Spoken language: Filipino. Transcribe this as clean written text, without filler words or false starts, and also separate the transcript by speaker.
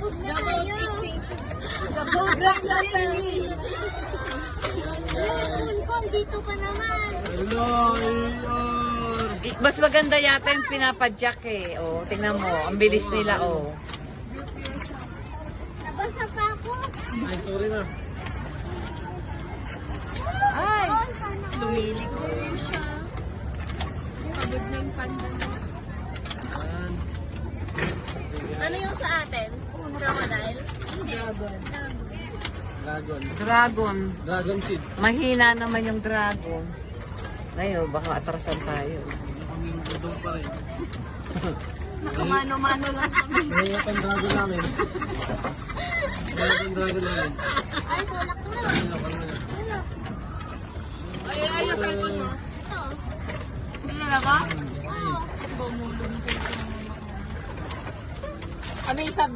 Speaker 1: Huwag na tayo. Double black na tayo. Kun, dito pa naman.
Speaker 2: Mas maganda yata yung pinapadyak eh. Oh, tingnan mo. Ang bilis nila, oh.
Speaker 1: Nabasa pa ako.
Speaker 3: Ay, sorry na.
Speaker 2: Ay!
Speaker 1: Lumilig ko rin siya. Pagod na yung panda na.
Speaker 3: Yan.
Speaker 1: Ano yung sa atin? Crocodile? Hindi.
Speaker 3: Dragon.
Speaker 2: Dragon.
Speaker 3: Dragon seed.
Speaker 2: Mahina naman yung dragon. Ngayon, baka atrasan tayo.
Speaker 3: Kaming udong pa rin.
Speaker 1: Nakamano-mano lang kami.
Speaker 3: Ngayon yung dragon namin. Ngayon yung dragon namin.
Speaker 1: Ay, bulak na. Bulak. Ay, yung cellphone mo. Ito.
Speaker 2: Hindi na ba?
Speaker 1: Oo.
Speaker 2: Kami sab